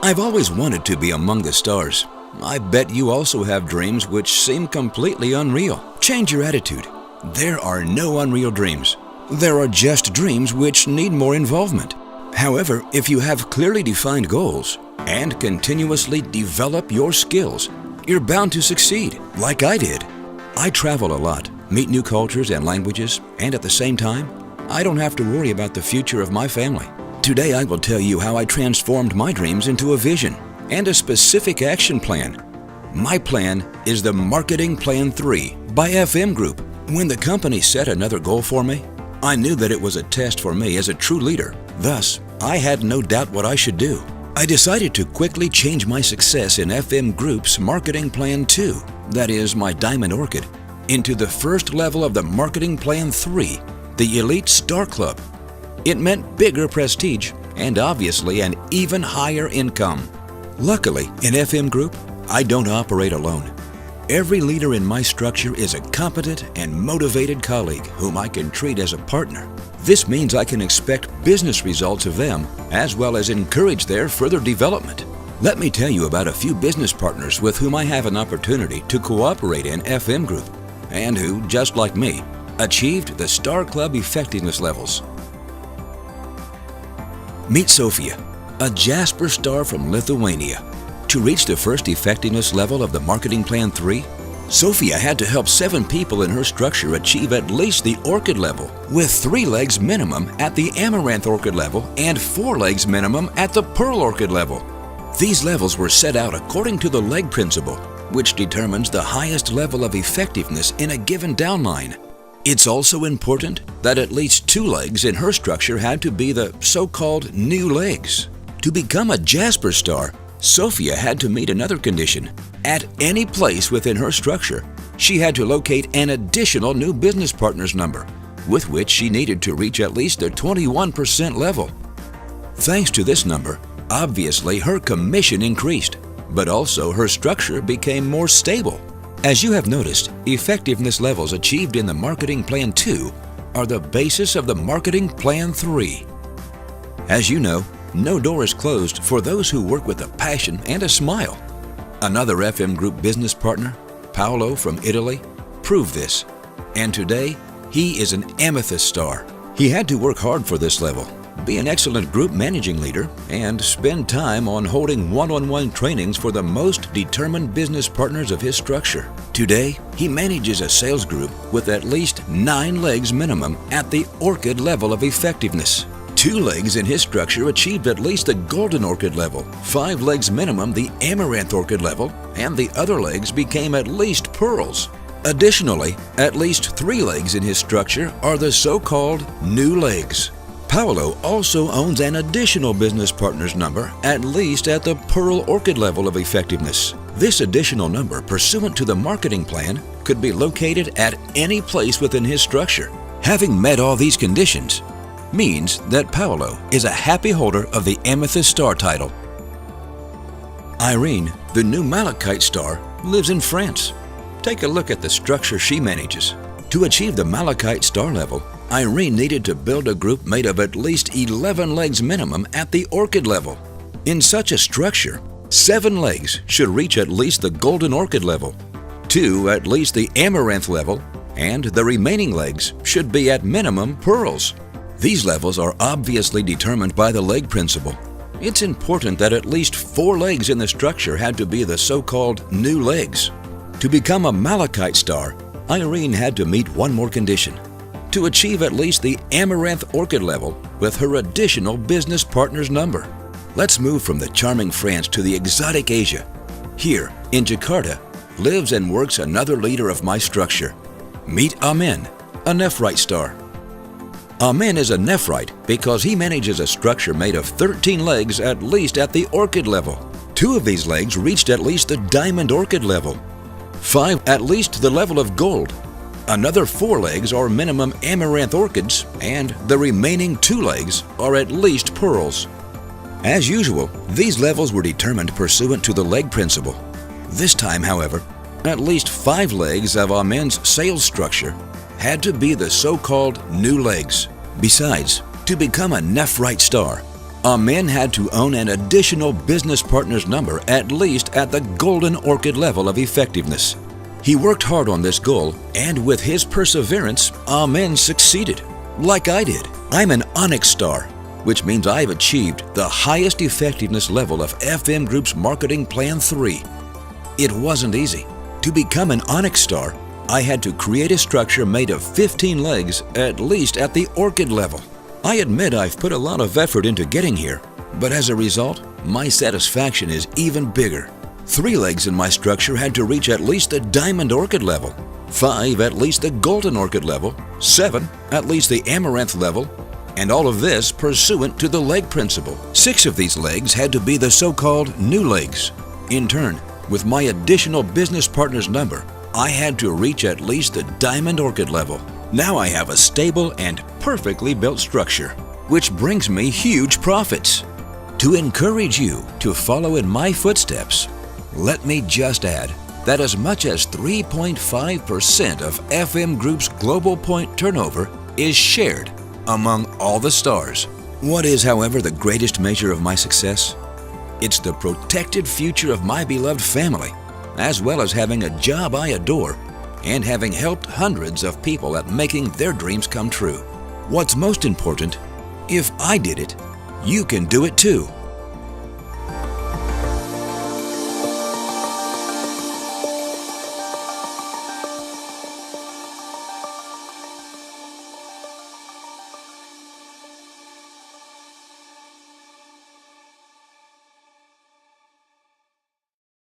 I've always wanted to be among the stars. I bet you also have dreams which seem completely unreal. Change your attitude. There are no unreal dreams. There are just dreams which need more involvement. However, if you have clearly defined goals and continuously develop your skills, you're bound to succeed, like I did. I travel a lot, meet new cultures and languages, and at the same time, I don't have to worry about the future of my family. Today I will tell you how I transformed my dreams into a vision and a specific action plan. My plan is the Marketing Plan 3 by FM Group. When the company set another goal for me, I knew that it was a test for me as a true leader. Thus, I had no doubt what I should do. I decided to quickly change my success in FM Group's Marketing Plan 2, that is my Diamond Orchid, into the first level of the Marketing Plan 3, the Elite Star Club. It meant bigger prestige and obviously an even higher income. Luckily, in FM Group, I don't operate alone. Every leader in my structure is a competent and motivated colleague whom I can treat as a partner. This means I can expect business results of them as well as encourage their further development. Let me tell you about a few business partners with whom I have an opportunity to cooperate in FM Group and who, just like me, achieved the Star Club effectiveness levels. Meet Sophia, a Jasper star from Lithuania. To reach the first effectiveness level of the Marketing Plan 3, Sophia had to help 7 people in her structure achieve at least the Orchid level, with 3 legs minimum at the Amaranth Orchid level and 4 legs minimum at the Pearl Orchid level. These levels were set out according to the leg principle, which determines the highest level of effectiveness in a given downline. It's also important that at least 2 legs in her structure had to be the so-called new legs. To become a Jasper star, Sophia had to meet another condition. At any place within her structure, she had to locate an additional new business partner's number, with which she needed to reach at least the 21% level. Thanks to this number, obviously her commission increased, but also her structure became more stable. As you have noticed, effectiveness levels achieved in the Marketing Plan 2 are the basis of the Marketing Plan 3. As you know, no door is closed for those who work with a passion and a smile. Another FM Group business partner, Paolo from Italy, proved this, and today he is an amethyst star. He had to work hard for this level, be an excellent group managing leader, and spend time on holding one-on-one trainings for the most determined business partners of his structure. Today, he manages a sales group with at least 9 legs minimum at the Orchid level of effectiveness. 2 legs in his structure achieved at least the Golden Orchid level, 5 legs minimum the Amaranth Orchid level, and the other legs became at least Pearls. Additionally, at least 3 legs in his structure are the so-called new legs. Paolo also owns an additional business partner's number at least at the Pearl Orchid level of effectiveness. This additional number, pursuant to the marketing plan, could be located at any place within his structure. Having met all these conditions means that Paolo is a happy holder of the Amethyst Star title. Irene, the new Malachite star, lives in France. Take a look at the structure she manages. To achieve the Malachite star level, Irene needed to build a group made of at least 11 legs minimum at the Orchid level. In such a structure, 7 legs should reach at least the Golden Orchid level, 2 at least the Amaranth level, and the remaining legs should be at minimum Pearls. These levels are obviously determined by the leg principle. It's important that at least 4 legs in the structure had to be the so-called new legs. To become a Malachite star, Irene had to meet one more condition: to achieve at least the Amaranth Orchid level with her additional business partner's number. Let's move from the charming France to the exotic Asia. Here, in Jakarta, lives and works another leader of my structure. Meet Amin, a Nephrite star. Amin is a Nephrite because he manages a structure made of 13 legs at least at the Orchid level. 2 of these legs reached at least the Diamond Orchid level, 5 at least the level of Gold. Another 4 legs are minimum Amaranth Orchids, and the remaining 2 legs are at least Pearls. As usual, these levels were determined pursuant to the leg principle. This time, however, at least 5 legs of Amin's sales structure had to be the so-called new legs. Besides, to become a Nephrite star, A man had to own an additional business partner's number at least at the golden orchid level of effectiveness. He worked hard on this goal, and with his perseverance, Amen succeeded. Like I did. I'm an Onyx Star, which means I've achieved the highest effectiveness level of FM Group's Marketing Plan 3. It wasn't easy. To become an Onyx Star, I had to create a structure made of 15 legs, at least at the orchid level. I admit I've put a lot of effort into getting here, but as a result, my satisfaction is even bigger. 3 legs in my structure had to reach at least the diamond orchid level, 5 at least the golden orchid level, 7 at least the amaranth level, and all of this pursuant to the leg principle. 6 of these legs had to be the so-called new legs. In turn, with my additional business partner's number, I had to reach at least the diamond orchid level. Now I have a stable and perfectly built structure, which brings me huge profits. To encourage you to follow in my footsteps, let me just add that as much as 3.5% of FM Group's global point turnover is shared among all the stars. What is, however, the greatest measure of my success? It's the protected future of my beloved family, as well as having a job I adore and having helped hundreds of people at making their dreams come true. What's most important, if I did it, you can do it too.